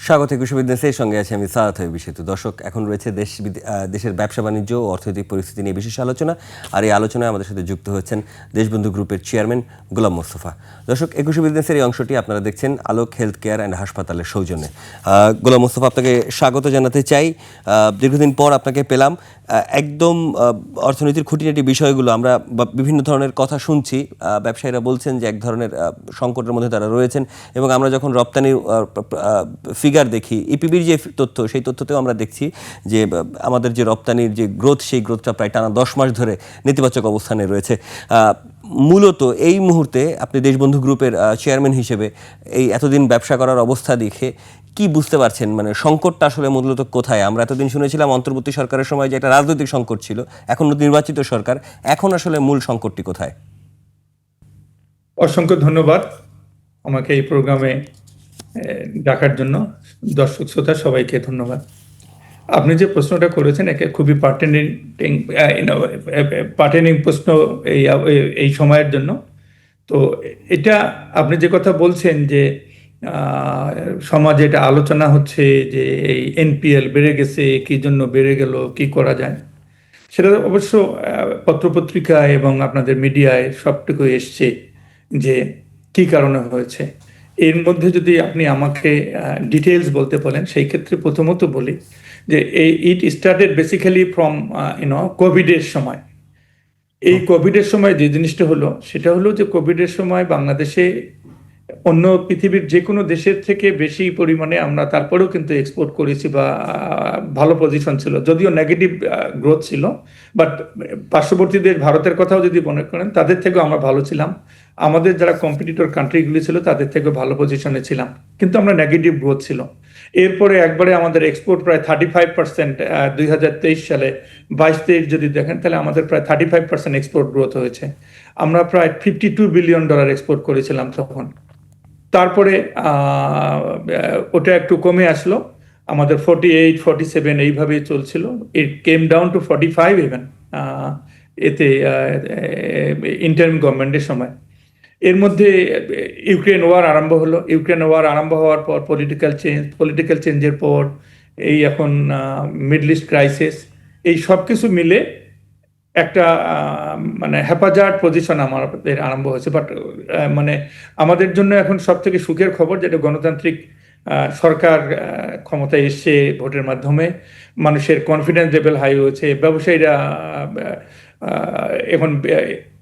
স্বাগত একুশে বিজনেসের সঙ্গে আছে আমি সারাত বিশেতু। দর্শক, এখন রয়েছে দেশের ব্যবসা বাণিজ্য ও অর্থনৈতিক পরিস্থিতি নিয়ে বিশেষ আলোচনা, আর এই আলোচনায় আমাদের সাথে যুক্ত হচ্ছেন দেশবন্ধু গ্রুপের চেয়ারম্যান গোলাম মোস্তফা। দর্শক, একুশে বিজনেসের এই অংশটি আপনারা দেখছেন আলোক হেলথ কেয়ার অ্যান্ড হাসপাতালের সৌজন্যে। গোলাম মোস্তফা, আপনাকে স্বাগত জানাতে চাই। দীর্ঘদিন পর আপনাকে পেলাম। একদম অর্থনীতির খুঁটিনাটি বিষয়গুলো আমরা বিভিন্ন ধরনের কথা শুনছি। ব্যবসায়ীরা বলছেন যে এক ধরনের সংকটের মধ্যে তারা রয়েছেন, এবং আমরা যখন রপ্তানির ফিগার দেখি, ইপিবির যে তথ্য, সেই তথ্যতেও আমরা দেখছি যে আমাদের যে রপ্তানির যে গ্রোথ, সেই গ্রোথটা প্রায় টানা 10 মাস ধরে নেতিবাচক অবস্থানে রয়েছে। মূলত এই মুহূর্তে আপনি দেশবন্ধু গ্রুপের চেয়ারম্যান হিসেবে এই এতদিন ব্যবসা করার অবস্থা দেখে কি বুঝতে পারছেন? মানে সংকটটা আসলে মূলত কোথায়? আমরা এতদিন শুনেছিলাম অন্তর্বর্তী সরকারের সময় যে একটা রাজনৈতিক সংকট ছিল, এখন নির্বাচিত সরকার, এখন আসলে মূল সংকটটি কোথায়? অসংখ্য ধন্যবাদ আমাকে এই প্রোগ্রামে ডাকার জন্য। দর্শক শ্রোতা সবাইকে ধন্যবাদ। আপনি যে প্রশ্নটা করেছেন একে খুবই পার্টেনিং প্রশ্ন এই সময়ের জন্য। তো এটা আপনি যে কথা বলছেন যে সমাজে এটা আলোচনা হচ্ছে যে এই এনপিএল বেড়ে গেছে, কি জন্য বেড়ে গেল, কি করা যায়, সেটা অবশ্য পত্রপত্রিকা এবং আপনাদের মিডিয়ায় সবটুকু এসছে যে কি কারণে হয়েছে। এর মধ্যে যদি আপনি আমাকে ডিটেলস বলতে বলেন, সেই ক্ষেত্রে প্রথমত বলি যে ইট স্টার্টেড বেসিক্যালি ফ্রম কোভিডের সময়। এই কোভিডের সময় যে জিনিসটা হলো সেটা হলো যে কোভিডের সময় বাংলাদেশে অন্য পৃথিবীর যে কোনো দেশের থেকে বেশি পরিমাণে আমরা তারপরেও কিন্তু এক্সপোর্ট করেছি, বা ভালো পজিশন ছিল, যদিও নেগেটিভ গ্রোথ ছিল, বাট পার্শ্ববর্তী দেশ ভারতের কথাও যদি মনে করেন তাদের থেকেও আমরা ভালো ছিলাম। আমাদের যারা কম্পিটিটর কান্ট্রিগুলি ছিল তাদের থেকে ভালো পজিশনে ছিলাম, কিন্তু আমরা নেগেটিভ গ্রোথ ছিল। এরপরে একবারে আমাদের এক্সপোর্ট প্রায় 35%, 2023 সালে 22-23 যদি দেখেন তাহলে আমাদের প্রায় 35% এক্সপোর্ট গ্রোথ হয়েছে। আমরা প্রায় $52 বিলিয়ন এক্সপোর্ট করেছিলাম তখন। তারপরে ওটা একটু কমে আসলো, আমাদের 48-47 এইভাবেই চলছিল। ইট কেম ডাউন টু 45 ইভেন এতে ইন্টারিম গভর্নমেন্টের সময়। এর মধ্যে ইউক্রেন ওয়ার আরম্ভ হলো। ইউক্রেন ওয়ার আরম্ভ হওয়ার পর পলিটিক্যাল চেঞ্জের পর এই এখন মিডল ইস্ট ক্রাইসিস, এই সব কিছু মিলে একটা মানে হ্যাপাজার্ড পজিশন আমাদের আরম্ভ হয়েছে। বাট মানে আমাদের জন্য এখন সব থেকে সুখের খবর যেটা গণতান্ত্রিক সরকার ক্ষমতায় এসছে ভোটের মাধ্যমে, মানুষের কনফিডেন্স লেভেল হাই হয়েছে, ব্যবসায়ীরা এখন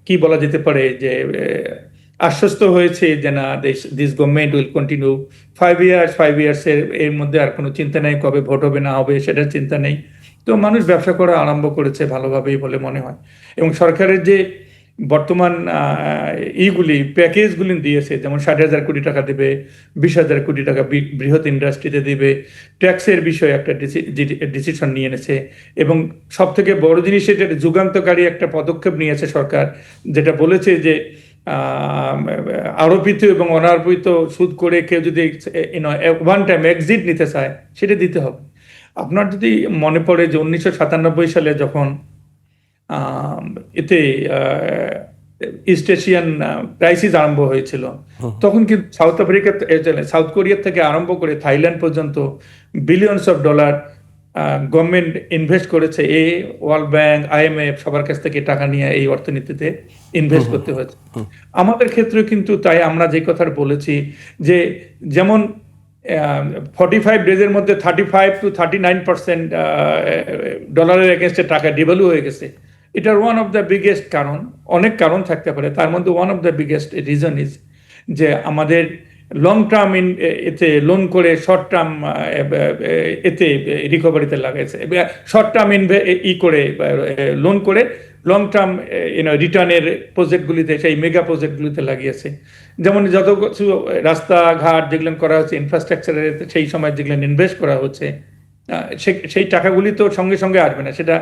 কি বলা যেতে পারে যে আশ্বস্ত হয়েছে যে না, this government will continue 5 years এর মধ্যে আর কোনো চিন্তা নেই, কবে ভোট হবে না হবে সেটার চিন্তা নেই। তো মানুষ ব্যবসা করা আরম্ভ করেছে ভালোভাবেই বলে মনে হয়। এবং সরকারের যে বর্তমান প্যাকেজগুলি দিয়েছে, যেমন 60,000 কোটি টাকা দেবে, 20,000 কোটি টাকা বৃহৎ ইন্ডাস্ট্রিতে দেবে, ট্যাক্সের বিষয়ে একটা ডিসিশন নিয়ে এনেছে। এবং সব থেকে বড় জিনিস, এটা যুগান্তকারী একটা পদক্ষেপ নিয়েছে সরকার, যেটা বলেছে যে আরোপিত এবং অনারোপিত সুদ করে কেউ যদি ওয়ান টাইম এক্সিট নিতে চায় সেটা দিতে হবে। আপনার যদি মনে পড়ে যে 1997 সালে যখন এতে ইস্ট এশিয়ান ক্রাইসিস আরম্ভ হয়েছিল, তখন কিন্তু সাউথ কোরিয়া থেকে আরম্ভ করে থাইল্যান্ড পর্যন্ত billions of dollar government invest করেছে। ওয়ার্ল্ড ব্যাংক, IMF সবার কাছ থেকে টাকা নিয়ে এই অর্থনীতিতে ইনভেস্ট করতে হয়েছে। আমাদের ক্ষেত্রে কিন্তু তাই আমরা যে কথা বলেছি যে যেমন 45 ডেজের মধ্যে 35-39% ডলারের এগেনস্টে টাকা ডিভ্যালু হয়ে গেছে। এটার ওয়ান অফ দ্য বিগেস্ট কারণ, অনেক কারণ থাকতে পারে, তার মধ্যে one of the biggest reason is যে আমাদের লং টার্ম এতে লোন করে শর্ট টার্ম এতে রিকভারিতে লাগাইছে, শর্ট টার্ম করে লোন করে লং টার্ম রিটার্নের প্রজেক্টগুলিতে, সেই মেগা প্রজেক্টগুলিতে লাগিয়েছে। যেমন যত কিছু রাস্তাঘাট যেগুলো করা হচ্ছে, ইনফ্রাস্ট্রাকচারের সেই সময় যেগুলো ইনভেস্ট করা হচ্ছে, সেই টাকাগুলি তো সঙ্গে সঙ্গে আসবে না। সেটা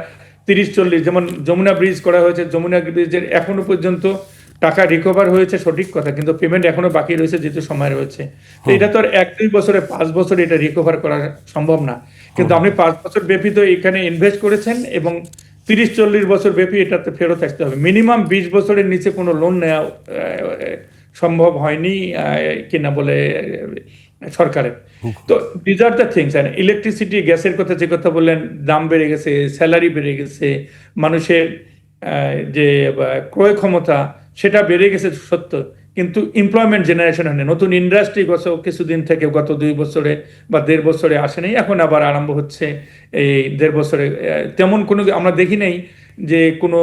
30-40, যেমন যমুনা ব্রিজ করা হয়েছে, যমুনা ব্রিজের এখনো পর্যন্ত টাকা রিকভার হয়েছে সঠিক কথা, কিন্তু পেমেন্ট এখনো বাকি রয়েছে যেহেতু সময় রয়েছে। তো এটা তো আর 1-2 বছরে, 5 বছরে এটা রিকভার করা সম্ভব না। কিন্তু আপনি 5 বছর ব্যাপী তো এখানে ইনভেস্ট করেছেন, এবং 30-40 বছর ব্যাপী এটাতে ফেরত আসতে হবে। মিনিমাম 20 বছরের নিচে কোনো লোন নেওয়া সম্ভব হয়নি কিনা বলে সরকারের। তো these are the things. Electricity, গ্যাসের কথা যে কথা বললেন, দাম বেড়ে গেছে, স্যালারি বেড়ে গেছে, মানুষের যে ক্রয় ক্ষমতা সেটা বেড়ে গেছে সত্য, কিন্তু এমপ্লয়মেন্ট জেনারেশন হয়নি। নতুন ইন্ডাস্ট্রি গত কিছুদিন থেকে, গত 2 বছরে বা 1.5 বছরে আসেনি, এখন আবার আরম্ভ হচ্ছে এই 1.5 বছরে। তেমন কোনো আমরা দেখি নাই যে কোনো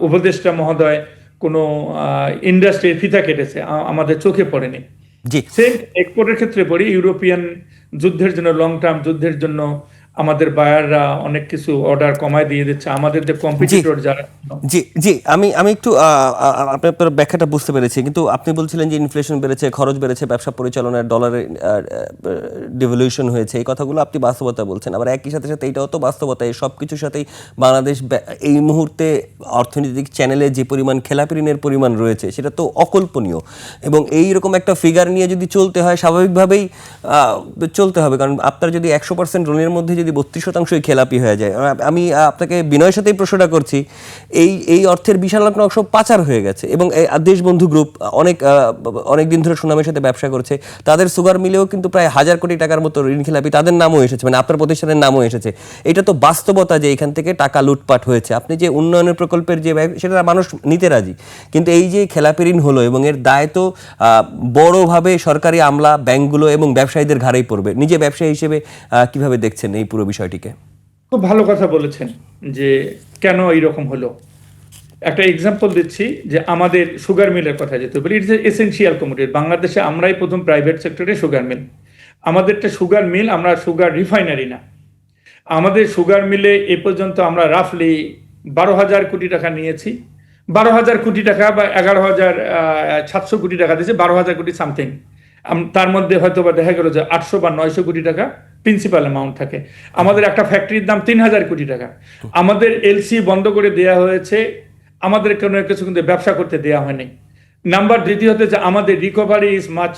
উপদেষ্টা মহোদয় কোনো ইন্ডাস্ট্রির ফিতা কেটেছে, আমাদের চোখে পড়েনি। জি সেম এক্সপোর্টের ক্ষেত্রে পড়ি, ইউরোপিয়ান যুদ্ধের জন্য, লং টার্ম যুদ্ধের জন্য আমাদের বায়াররা অনেক কিছু অর্ডার কমায় দিয়ে দিচ্ছে, আমাদের যে কম্পিটিটর যারা। জি জি আমি একটু আপনার ব্যাখ্যাটা বুঝতে পেরেছি, কিন্তু আপনি বলছিলেন যে ইনফ্লেশন বেড়েছে, খরচ বেড়েছে, ব্যবসা পরিচালনার ডলারের ডিভ্যালুয়েশন হয়েছে, এই কথাগুলো আপনি বাস্তবতা বলছেন। আবার একই সাথে সাথে এইটাও তো বাস্তবতা, এই সব কিছুর সাথেই বাংলাদেশ এই মুহূর্তে অর্থনৈতিক চ্যানেলে যে পরিমাণ খেলাপি ঋণের পরিমাণ রয়েছে সেটা তো অকল্পনীয়। এবং এই রকম একটা ফিগার নিয়ে যদি চলতে হয়, স্বাভাবিকভাবেই চলতে হবে, কারণ আপনার যদি 100% ঋণের মধ্যে যদি 32% খেলাপি হয়ে যায়, আমি আপনাকে বিনয়ের সাথেই প্রশ্নটা করছি, এই অর্থের বিশাল একটা অংশ পাচার হয়ে গেছে। এবং দেশবন্ধু গ্রুপ অনেক দিন ধরে সুনামের সাথে ব্যবসা করছে, তাদের সুগার মিলেও কিন্তু প্রায় 1000 কোটি টাকার মতো ঋণ খেলাপি, তাদের নামও এসেছে, মানে আপনার প্রতিষ্ঠানের নামও এসেছে। এটা তো বাস্তবতা যে এখান থেকে টাকা লুটপাট হয়েছে। আপনি যে উন্নয়নের প্রকল্পের যে সেটা মানুষ নিতে রাজি, কিন্তু এই যে খেলাপি ঋণ হলো এবং এর দায় তো বড়ভাবে সরকারি আমলা, ব্যাংকগুলো এবং ব্যবসায়ীদের ঘাড়েই পড়বে। নিজে ব্যবসায়ী হিসেবে কিভাবে দেখছেন এই পুরো বিষয়টিকে? খুব ভালো কথা বলেছেন যে কেন এইরকম হলো। একটা এক্সাম্পল দিচ্ছি, যে আমাদের সুগার মিলের কথা যেতে বলি, ইটস এসেনশিয়াল কমোডিটি। বাংলাদেশে আমরাই প্রথম প্রাইভেট সেক্টরে সুগার মিল। আমাদেরটা সুগার মিল, আমরা সুগার রিফাইনারি না। আমাদের সুগার মিলে এ পর্যন্ত আমরা রাফলি 12,000 কোটি টাকা নিয়েছি। 12,000 কোটি টাকা বা 11,700 কোটি টাকা দিয়েছে, 12,000 কোটি সামথিং। তার মধ্যে হয়তো বা দেখা গেল যে 800 বা 900 কোটি টাকা প্রিন্সিপাল অ্যামাউন্ট থাকে। আমাদের একটা ফ্যাক্টরির দাম 3,000 কোটি টাকা। আমাদের এলসি বন্ধ করে দেওয়া হয়েছে, আমাদের কোনো কিছু কিন্তু ব্যবসা করতে দেওয়া হয়নি। নাম্বার দ্বিতীয়ত যে আমাদের recovery is much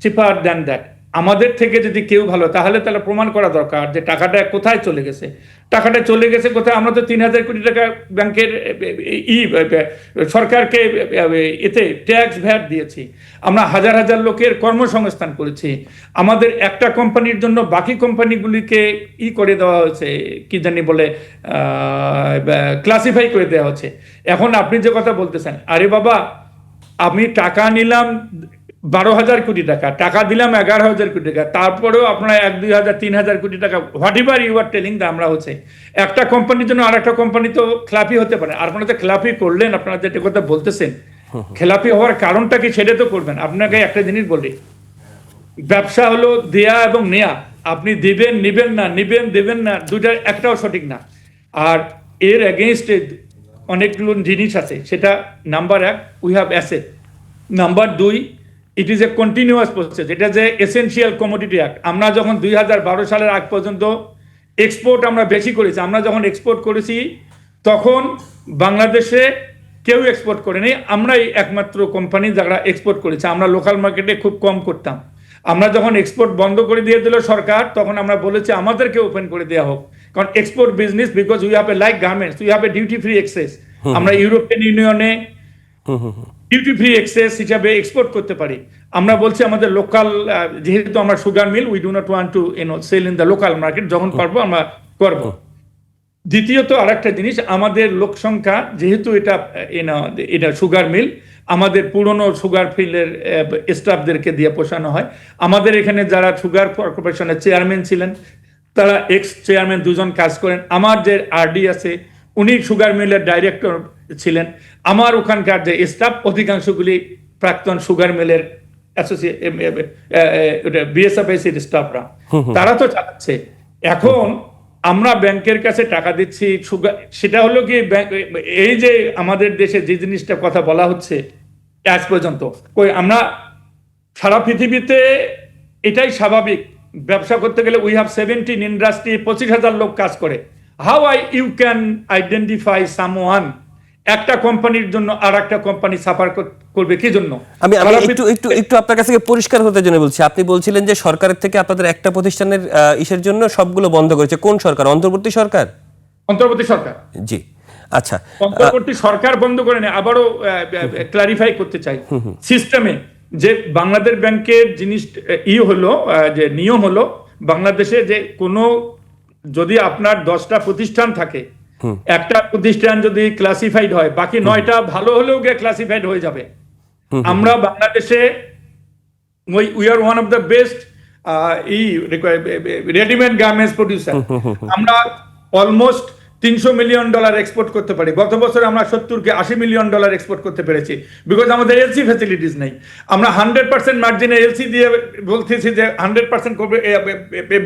cheaper than that. আমাদের থেকে যদি কেউ ভালো, তাহলে প্রমাণ করা দরকার যে টাকাটা কোথায় চলে গেছে। টাকাটা চলে গেছে কোথায়? আমরা তো 3,000 কোটি টাকা ব্যাংকের সরকারকে এতে ট্যাক্স ভ্যাট দিয়েছি। আমরা হাজার হাজার লোকের কর্মসংস্থান করেছি। আমাদের একটা কোম্পানির জন্য বাকি কোম্পানিগুলিকে করে দেওয়া হয়েছে, কি জানি বলে, ক্লাসিফাই করে দেওয়া হচ্ছে। এখন আপনি যে কথা বলতেছেন, আরে বাবা, আমি টাকা নিলাম 12,000 কোটি টাকা, টাকা দিলাম 11,000 কোটি টাকা, তারপরেও আপনারা 1,000, 2,000, 3,000 কোটি টাকা whatever you are telling the আমরা হচ্ছে। একটা কোম্পানির জন্য আর একটা কোম্পানি তো খেলাপি হতে পারে। আর আপনারা তো খেলাপি করলেন, আপনারা যেটা কথা বলতেছেন, খেলাপি হওয়ার কারণটা কি সেটা তো করবেন। আপনাকে একটা জিনিস বলি, ব্যবসা হলো দেয়া এবং নেয়া। আপনি দিবেন, নিবেন না, নিবেন, দেবেন না, দুইটার একটাও সঠিক না। আর এর এগেইনস্টে অনেকগুলো জিনিস আছে। সেটা number 1, we have asset. Number 2, it is a continuous process. এটা যে এসেনশিয়াল কমোডিটি অ্যাক্ট। আমরা যখন 2012 সালের আগ পর্যন্ত এক্সপোর্ট আমরা বেশি করেছি, আমরা যখন এক্সপোর্ট করেছি তখন বাংলাদেশে কেউ এক্সপোর্ট করেনি, আমরাই একমাত্র কোম্পানি যারা এক্সপোর্ট করেছে। আমরা লোকাল মার্কেটে খুব কম করতাম। আমরা যখন এক্সপোর্ট বন্ধ করে দিয়ে দিল সরকার, তখন আমরা বলেছি আমাদেরকে ওপেন করে দেওয়া হোক, কারণ export business, because we have a like garments, we have a duty free access. আমরা ইউরোপিয়ান ইউনিয়নে ডিউটি ফ্রি এক্সেস হিসাবে এক্সপোর্ট করতে পারি। আমরা বলছি আমাদের লোকাল, যেহেতু আমরা sugar mill, we do not want to sell in the local market, যখন পারবো আমরা করব। দ্বিতীয়ত আরেকটা জিনিস, আমাদের লোক সংখ্যা, যেহেতু এটা সুগার মিল, আমাদের পুরনো সুগার ফিলের স্টাফদেরকে দিয়ে পোষানো হয়। আমাদের এখানে যারা সুগার কর্পোরেশনের চেয়ারম্যান ছিলেন, তারা এক্স চেয়ারম্যান 2 জন কাজ করেন। আমার যে আরডি আছে, উনি সুগার মিলের ডাইরেক্টর ছিলেন। আমার ওখানকার যে স্টাফ, অধিকাংশগুলি প্রাক্তন সুগার মিলের বিএসএফআইসির স্টাফরা, তারা তো চালাচ্ছে। এখন আমরা ব্যাংকের কাছে টাকা দিচ্ছি, সেটা হলো কি, এই যে আমাদের দেশে যে জিনিসটা কথা বলা হচ্ছে আজ পর্যন্ত, আমরা সারা পৃথিবীতে এটাই স্বাভাবিক। ব্যবসা করতে গেলে উই হ্যাভ 17 ইন্ডাস্ট্রি, 25,000 লোক কাজ করে। How you can identify someone, একটা কোম্পানির জন্য আর একটা কোম্পানি সাফার করবে কি জন্য? আমি একটু আপনার কাছে পরিষ্কার হতে জন্য বলছি, আপনি বলছিলেন যে সরকারের থেকে আপনাদের একটা প্রতিষ্ঠানের ইসের জন্য সবগুলো বন্ধ করেছে। কোন সরকার? অন্তর্বর্তী সরকার? অন্তর্বর্তী সরকার। জি, আচ্ছা, অন্তর্বর্তী সরকার বন্ধ করে নেয়। আবারও ক্লারিফাই করতে চাই, সিস্টেমে যে বাংলাদেশ ব্যাংকের জিনিস হলো, যে নিয়ম হলো বাংলাদেশে, যে কোনো যদি আপনার 10টা প্রতিষ্ঠান থাকে, একটা প্রতিষ্ঠান যদি ক্লাসিফাইড হয়, বাকি 9টা ভালো হলেও গিয়ে ক্লাসিফাইড হয়ে যাবে। আমরা বাংলাদেশে we are one of the best readymade garments producer. আমরা অলমোস্ট $300 মিলিয়ন এক্সপোর্ট করতে পারি। গত বছর আমরা $70-80 মিলিয়ন এক্সপোর্ট করতে পেরেছি, বিকজ আমাদের এলসি ফ্যাসিলিটিস নেই। আমরা 100% মার্জিনে এলসি দিয়ে বলতেছি যে 100%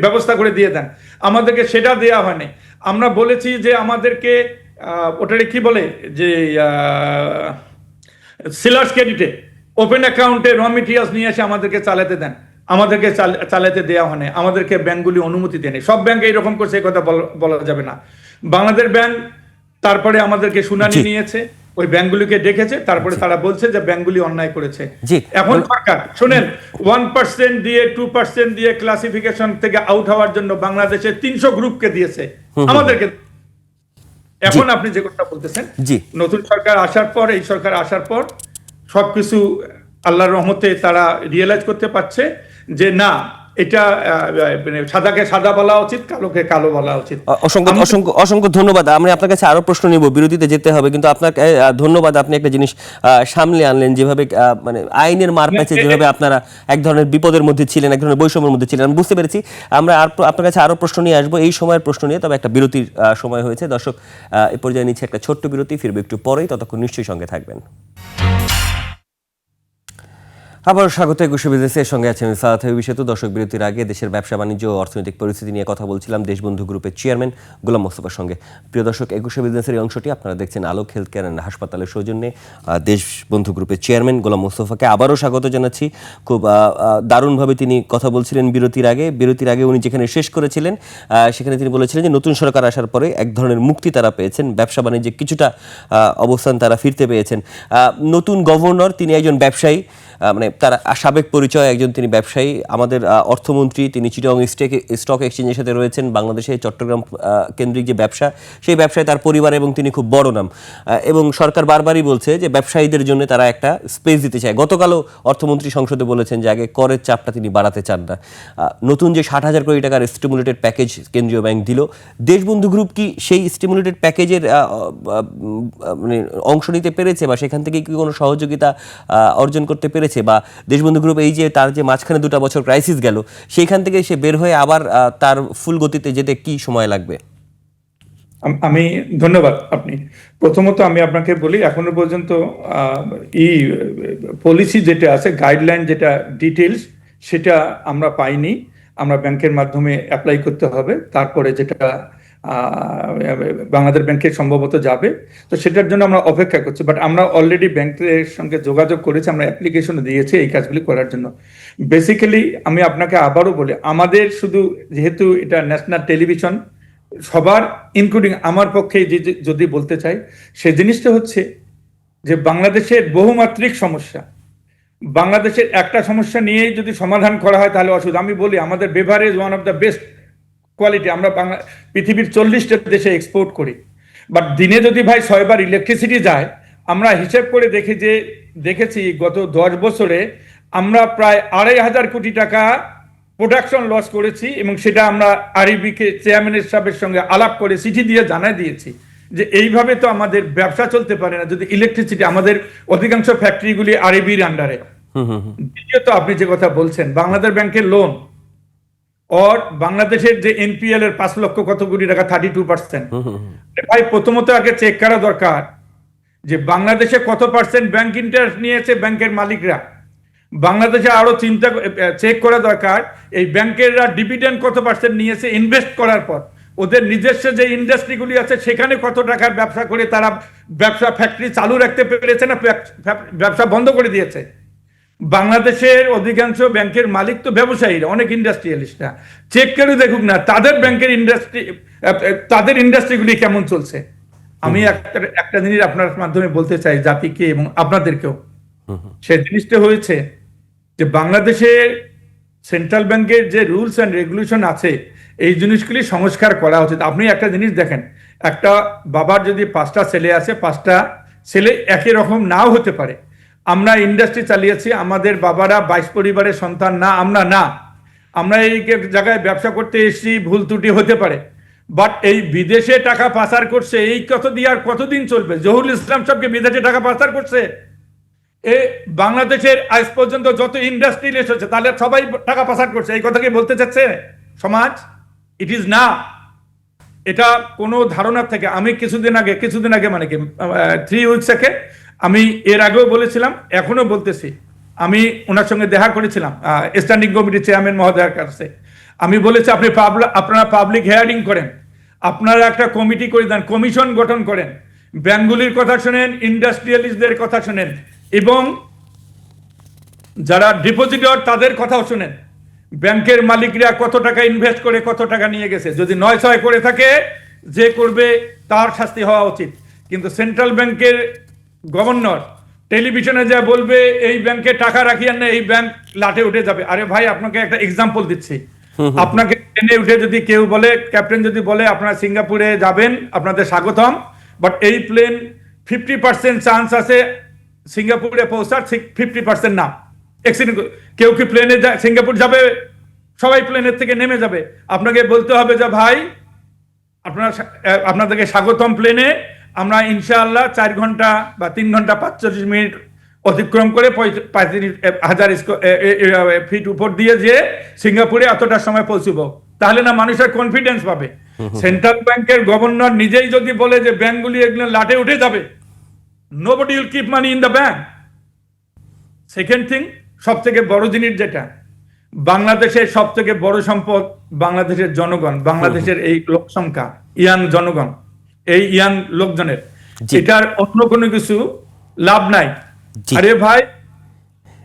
ব্যবস্থা করে দিয়ে দেন, আমাদেরকে সেটা দেওয়া হয়নি। আমরা বলেছি যে আমাদেরকে ওটারে কি বলে, যে সেলার্স ক্রেডিটে ওপেন অ্যাকাউন্টে র মেটেরিয়ালস নিয়ে এসে আমাদেরকে চালাতে দেন, আমাদেরকে চালাতে দেওয়া হয় না। আমাদেরকে ব্যাংকগুলি অনুমতি দেয়নি। সব ব্যাংক এইরকম করছে, এই কথা বলা যাবে না। বাংলাদেশ ব্যাংক তারপরে আমাদেরকে শুনানি নিয়েছে, ওই ব্যাংকগুলিকে ডেকেছে, তারপরে তারা বলছে যে ব্যাংকগুলি অন্যায় করেছে। এখন সরকার শুনেন, 1% দিয়ে 2% দিয়ে ক্লাসিফিকেশন থেকে আউট হওয়ার জন্য বাংলাদেশে 300 গ্রুপকে দিয়েছে, আমাদেরকে। এখন আপনি যে কথা বলতেছেন, নতুন সরকার আসার পর, এই সরকার আসার পর সবকিছু আল্লাহর রহমতে তারা রিয়েলাইজ করতে পারছে যে না, এটা সাদাকে সাদা বলা উচিত, কালোকে কালো বলা উচিত। অসংখ্য ধন্যবাদ। আমি আপনার কাছে আরো প্রশ্ন নিব, বিরতিতে যেতে হবে, কিন্তু আপনাকে ধন্যবাদ। আপনি একটা জিনিস সামলে আনলেন, যেভাবে মানে আইনের মারপ্যাচে যেভাবে আপনারা এক ধরনের বিপদের মধ্যে ছিলেন, এক ধরনের বৈষম্যের মধ্যে ছিলেন, আমি বুঝতে পেরেছি। আমরা আপনার কাছে আরো প্রশ্ন নিয়ে আসবো, এই সময়ের প্রশ্ন নিয়ে, তবে একটা বিরতির সময় হয়েছে। দর্শক, এ পর্যায়ে নিচ্ছে একটা ছোট্ট বিরতি, ফিরবে একটু পরেই, ততক্ষণ নিশ্চয়ই সঙ্গে থাকবেন। আবার স্বাগত একুশে বিজনেসের সঙ্গে আছেন সাদ হাবিব সেতু। দর্শক, বিরতির আগে দেশের ব্যবসা বাণিজ্য ও অর্থনৈতিক পরিস্থিতি নিয়ে কথা বলছিলাম দেশবন্ধু গ্রুপের চেয়ারম্যান গোলাম মোস্তফার সঙ্গে। প্রিয় দর্শক, একুশে বিজনেসের এই অংশটি আপনারা দেখছেন আলোক হেলথ কেয়ার অ্যান্ড হাসপাতালের সৌজন্যে। দেশবন্ধু গ্রুপের চেয়ারম্যান গোলাম মোস্তফাকে আবারও স্বাগত জানাচ্ছি। খুব দারুণভাবে তিনি কথা বলছিলেন বিরতির আগে উনি যেখানে শেষ করেছিলেন, সেখানে তিনি বলেছিলেন যে নতুন সরকার আসার পরে এক ধরনের মুক্তি তারা পেয়েছেন, ব্যবসা বাণিজ্যে কিছুটা অবস্থান তারা ফিরতে পেয়েছেন। নতুন গভর্নর, তিনি একজন ব্যবসায়ী, মানে তার সাবেক পরিচয় একজন, তিনি ব্যবসায়ী। আমাদের অর্থমন্ত্রী, তিনি চিটাগং স্টক এক্সচেঞ্জের সাথে রয়েছেন। বাংলাদেশে চট্টগ্রাম কেন্দ্রিক যে ব্যবসা, সেই ব্যবসায় তার পরিবার এবং তিনি খুব বড় নাম। এবং সরকার বারবারই বলছে যে ব্যবসায়ীদের জন্য তারা একটা স্পেস দিতে চায়। গতকালও অর্থমন্ত্রী সংসদে বলেছেন যে আগে করের চাপটা তিনি বাড়াতে চান না। নতুন যে 60,000 কোটি টাকার স্টিমুলেটেড প্যাকেজ কেন্দ্রীয় ব্যাংক দিল, দেশবন্ধু গ্রুপ কি সেই স্টিমুলেটেড প্যাকেজের মানে অংশ নিতে পেরেছে, বা সেখান থেকে কি কোনো সহযোগিতা অর্জন করতে পেরেছে? বা দেশবন্ধু গ্রুপ এই যে তার যে মাঝখানে 2টা বছর ক্রাইসিস গেল, সেইখান থেকে সে বের হয়ে আবার তার ফুল গতিতে যেতে কি সময় লাগবে? আমি ধন্যবাদ। আপনি প্রথমত আমি আপনাকে বলি, এখনো পর্যন্ত পলিসি যেটা আছে, গাইডলাইন যেটা ডিটেলস, সেটা আমরা পাইনি। আমরা ব্যাংকের মাধ্যমে অ্যাপ্লাই করতে হবে, তারপরে যেটা বাংলাদেশ ব্যাংকে সম্ভবত যাবে। তো সেটার জন্য আমরা অপেক্ষা করছি, বাট আমরা অলরেডি ব্যাংকের সঙ্গে যোগাযোগ করেছি, আমরা অ্যাপ্লিকেশন দিয়েছি এই কাজগুলি করার জন্য। বেসিক্যালি আমি আপনাকে আবারও বলি, আমাদের শুধু যেহেতু এটা ন্যাশনাল টেলিভিশন, সবার ইনক্লুডিং আমার পক্ষে যদি বলতে চাই, সে জিনিসটা হচ্ছে যে বাংলাদেশের বহুমাত্রিক সমস্যা, বাংলাদেশের একটা সমস্যা নিয়েই যদি সমাধান করা হয় তাহলে অসুবিধা। আমি বলি আমাদের beverage one of the best quality, আমরা পৃথিবীর 40টা দেশে এক্সপোর্ট করি, বাট দিনে যদি ভাই 6 বার ইলেকট্রিসিটি যায়, আমরা হিসেব করে দেখেছি গত 10 বছরে আমরা প্রায় 2,500 কোটি টাকা প্রোডাকশন লস করেছি, এবং সেটা আমরা আরইবিকে চেয়ারম্যানের সাহেবের সঙ্গে আলাপ করে চিঠি দিয়ে জানাই দিয়েছি যে এইভাবে তো আমাদের ব্যবসা চলতে পারে না যদি ইলেকট্রিসিটি, আমাদের অধিকাংশ ফ্যাক্টরিগুলি আরইবির আন্ডারে। দ্বিতীয়ত আপনি যে কথা বলছেন বাংলাদেশ ব্যাংকের লোন, और বাংলাদেশের যে এনপিএল এর 5 লক্ষ কত কোটি টাকা, 32%। ভাই প্রথমত আগে চেক করা দরকার যে বাংলাদেশে কত পার্সেন্ট ব্যাংক ইন্টারেস্ট নিয়েছে ব্যাংকের মালিকরা। বাংলাদেশে আরো চেক করা দরকার এই ব্যাংকেররা ডিভিডেন্ড কত পার্সেন্ট নিয়েছে ইনভেস্ট করার পর, ওদের নিজস্ব যে ইন্ডাস্ট্রিগুলি আছে সেখানে কত টাকার ব্যবসা করে তারা ব্যবসা ফ্যাক্টরি চালু রাখতে পেরেছে না ব্যবসা বন্ধ করে দিয়েছে। বাংলাদেশের অধিকাংশ ব্যাংকের মালিক তো ব্যবসায়ীরা, অনেক ইন্ডাস্ট্রিয়ালিস্টরা, চেক করে দেখুক না তাদের ব্যাংকের তাদের ইন্ডাস্ট্রিগুলি কেমন চলছে। আমি একটা জিনিস আপনার মাধ্যমে বলতে চাই জাতিকে এবং আপনাদেরকেও, সেই জিনিসটা হয়েছে যে বাংলাদেশে সেন্ট্রাল ব্যাংকের যে রুলস অ্যান্ড রেগুলেশন আছে এই জিনিসগুলি সংস্কার করা উচিত। আপনি একটা জিনিস দেখেন, একটা বাবার যদি 5টা ছেলে আছে, 5টা ছেলে একই রকম নাও হতে পারে। আমরা ইন্ডাস্ট্রি চালিয়েছি, আমাদের বাবারা 22 পরিবারের সন্তান না, আমরা এই জায়গায় ব্যবসা করতে এসেছি, ভুল ত্রুটি হতে পারে, বাট এই বিদেশে টাকা পাচার করছে, এই কত দিয়ে আর কতদিন চলবে? জহুরুল ইসলাম সবকে বিদেশে টাকা পাচার করছে। এ বাংলাদেশের আজ পর্যন্ত যত ইন্ডাস্ট্রি এসেছে তাহলে সবাই টাকা পাচার করছে, এই কথা কি বলতে চাচ্ছে সমাজ? ইট ইজ না। এটা কোনো ধারণা থেকে আমি কিছুদিন আগে মানে কি 3 উইকস আগে, আমি এর আগেও বলেছিলাম, এখনো বলতেছি, আমি ওনার সঙ্গে দেখা করেছিলাম স্ট্যান্ডিং কমিটির চেয়ারম্যান মহোদয়ের কাছে। আমি বলেছি আপনারা পাবলিক হিয়ারিং করেন, আপনারা একটা কমিটি করে দেন, কমিশন গঠন করেন, ব্যাংকগুলির কথা শোনেন, ইন্ডাস্ট্রিয়ালিস্টদের কথা শোনেন, এবং যারা ডিপোজিটর তাদের কথাও শোনেন। ব্যাংকের মালিকরা কত টাকা ইনভেস্ট করে কত টাকা নিয়ে গেছে, যদি 9-6 করে থাকে, যে করবে তার শাস্তি হওয়া উচিত। কিন্তু সেন্ট্রাল ব্যাংকের গভর্নর টেলিভিশনে যা বলবে এই ব্যাংকে টাকা রাখিয়েন না, এই ব্যাংক লাটে উঠে যাবে। আরে ভাই, আপনাকে একটা এক্সাম্পল দিচ্ছি। আপনাকে ট্রেনে উঠে যদি কেউ বলে, ক্যাপ্টেন যদি বলে আপনারা সিঙ্গাপুরে যাবেন, আপনাদের স্বাগতম, বাট এই প্লেন 50% চান্স আছে সিঙ্গাপুরে পৌঁছার, 50% না। অ্যাক্সিডেন্ট, কেউ কি প্লেনে সিঙ্গাপুর যাবে? সবাই প্লেনের থেকে নেমে যাবে। আপনাকে বলতে হবে যে ভাই আপনাদেরকে স্বাগতম প্লেনে, আমরা ইনশাআল্লাহ 4 ঘন্টা বা 3 ঘন্টা 45 মিনিট অতিক্রম করে 35,000 ফিট উপর দিয়ে যে সিঙ্গাপুরে এতটা সময় পৌঁছবো, তাহলে না মানুষের কনফিডেন্স পাবে। সেন্ট্রাল ব্যাংকের গভর্নর নিজেই যদি বলে যে ব্যাংকগুলি এগুলো লাটে উঠে যাবে, nobody will keep money in the bank. Second thing, সব থেকে বড় জিনিস যেটা, বাংলাদেশের সব থেকে বড় সম্পদ বাংলাদেশের জনগণ, বাংলাদেশের এই লোক সংখ্যা, ইয়াং জনগণ, এই ইয়াং লোকজনের, এটার অন্য কোনো কিছু লাভ নাই। আরে ভাই,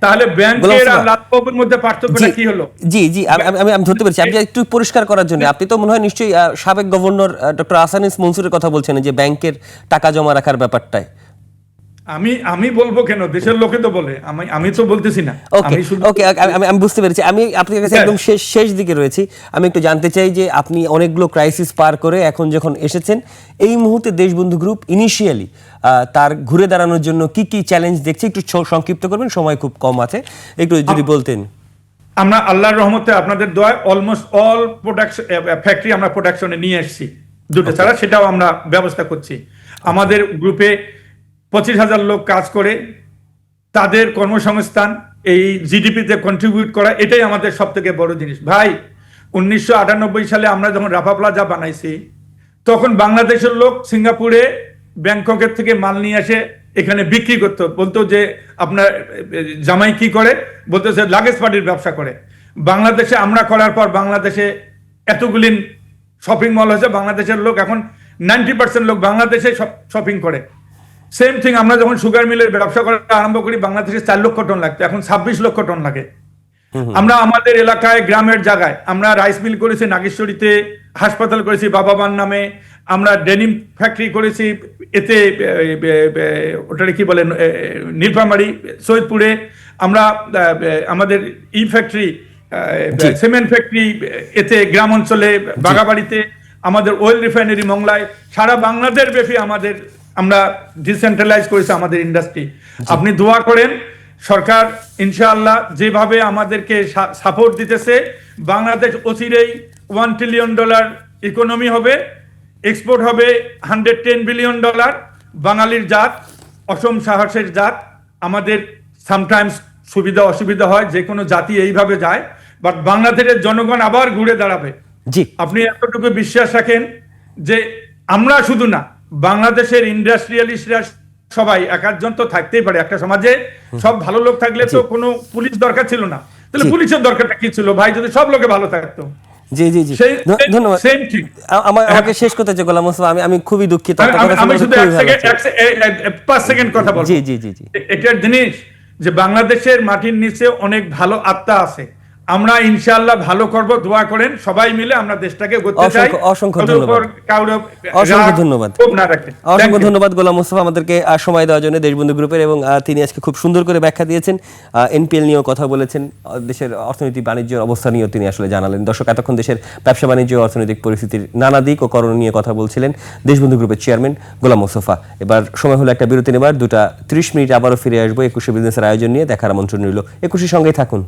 তাহলে ব্যাংকের আর লাভের মধ্যে পার্থক্যটা কি হলো? জি জি, আমি ধরতে পেরেছি। আপনি একটু পরিষ্কার করার জন্য, আপনি তো মনে হয় নিশ্চয়ই সাবেক গভর্নর ডক্টর আহসানিস মনসুরের কথা বলছেন, যে ব্যাংকের টাকা জমা রাখার ব্যাপারটায়। আমি বলবো কেন, দেশের লোকে তো বলে, আমি তো বলতেছি না। ওকে, আমি বুঝতে পেরেছি। আমি আপনার কাছে একদম শেষ দিকে রয়েছি। আমি একটু জানতে চাই যে আপনি অনেকগুলো ক্রাইসিস পার করে এখন যখন এসেছেন, এই মুহূর্তে দেশবন্ধু গ্রুপ ইনিশিয়ালি তার ঘুরে দাঁড়ানোর জন্য কি কি চ্যালেঞ্জ দেখছে, একটু সংক্ষিপ্ত করবেন, সময় খুব কম আছে, একটু যদি বলতেন। আমরা আল্লাহর রহমতে, আপনাদের দোয়ায় অলমোস্ট অল প্রোডাকশন ফ্যাক্টরি আমরা প্রোডাকশনে নিয়ে এসেছি, দুটো ছাড়া, সেটাও আমরা ব্যবস্থা করছি। আমাদের গ্রুপে 25,000 লোক কাজ করে, তাদের কর্মসংস্থান, এই জিডিপিতে কন্ট্রিবিউট করা, এটাই আমাদের সব থেকে বড় জিনিস। ভাই, 1998 সালে আমরা যখন রাফা প্লাজা বানাইছি, তখন বাংলাদেশের লোক সিঙ্গাপুরে ব্যাংককের থেকে মাল নিয়ে আসে এখানে বিক্রি করতো, বলতো যে আপনার জামাই কি করে, বলতো যে লাগেজ পার্টির ব্যবসা করে। বাংলাদেশে আমরা করার পর বাংলাদেশে এতগুলি শপিং মল হয়েছে, বাংলাদেশের লোক এখন 90% লোক বাংলাদেশে শপিং করে। সেম থিং, আমরা যখন সুগার মিলের ব্যবসা করা আরম্ভ করি, বাংলাদেশে 4 লক্ষ টন লাগতো, এখন 26 লক্ষ টন লাগে। আমরা আমাদের এলাকায়, গ্রামের জায়গায় আমরা রাইস মিল করেছি, নাগেশ্বরীতে হাসপাতাল করেছি বাবাবান নামে, আমরা ডেনিম ফ্যাক্টরি করেছি, এতে ওটারে কি বলে, নীলফামারী সৈয়দপুরে, আমরা আমাদের ফ্যাক্টরি, সিমেন্ট ফ্যাক্টরি, এতে গ্রাম অঞ্চলে বাগাবাড়িতে, আমাদের অয়েল রিফাইনারি মংলায়, সারা বাংলাদেশ ব্যাপী আমরা ডিসেন্ট্রালাইজ করেছি আমাদের ইন্ডাস্ট্রি। আপনি দোয়া করেন, সরকার ইনশাআল্লাহ যেভাবে আমাদেরকে সাপোর্ট দিতেছে, বাংলাদেশ অচিরেই $1 ট্রিলিয়ন ইকোনমি হবে, এক্সপোর্ট হবে $110 বিলিয়ন। বাঙালির জাত, অসম সাহসের জাত। আমাদের সামটাইমস সুবিধা অসুবিধা হয়, যে কোনো জাতি এইভাবে যায়, বাট বাংলাদেশের জনগণ আবার ঘুরে দাঁড়াবে। জি, আপনি এতটুকু বিশ্বাস রাখেন যে আমরা শুধু না, বাংলাদেশের ইন্ডাস্ট্রিয়ালিস্টরা সবাই, একজন তো থাকতেই পারে একটা সমাজে, সব ভালো লোক থাকলে তো কোনো পুলিশ দরকার ছিল না, তাহলে পুলিশের দরকারটা কি ছিল ভাই, যদি সব লোকে ভালো থাকতো। জি জি জি, ধন্যবাদ। আমাকে শেষ করতে চাই গোলাম মোস্তফা, আমি খুবই দুঃখিত। আমি শুধু 5 সেকেন্ড কথা বলবো। জি জি জি জি, একটা জিনিস, যে বাংলাদেশের মাটির নিচে অনেক ভালো আত্মা আছে, আমরা ইনশাআল্লাহ ভালো করব, দোয়া করেন সবাই মিলে, আমরা দেশটাকে গড়তে চাই। অসংখ্য ওদের ধন্যবাদ। উপর কাউরে অসংখ্য রাগ ধন্যবাদ। ক্ষোভ না রাখেন। অসংখ্য ধন্যবাদ গোলাম মোস্তফা আমাদেরকে সময় দেওয়ার জন্য, দেশবন্ধু গ্রুপের, এবং তিনি আজকে খুব সুন্দর করে ব্যাখ্যা দিয়েছেন, এনপিএল নিয়েও কথা বলেছেন, দেশের অর্থনীতি বাণিজ্যের অবস্থা নিয়েও তিনি আসলে জানালেন। দর্শক, এতক্ষণ দেশের ব্যবসা বাণিজ্য ও অর্থনৈতিক পরিস্থিতির নানা দিক ও করণ নিয়ে কথা বলছিলেন দেশবন্ধু গ্রুপের চেয়ারম্যান গোলাম মোস্তফা। এবার সময় হলো একটা বিরতি নেবার, 2:30 আবারও ফিরে আসবো 21শে বিজনেসের আয়োজন নিয়ে। দেখার আমন্ত্রণ রইল, 21শে সঙ্গেই থাকুন।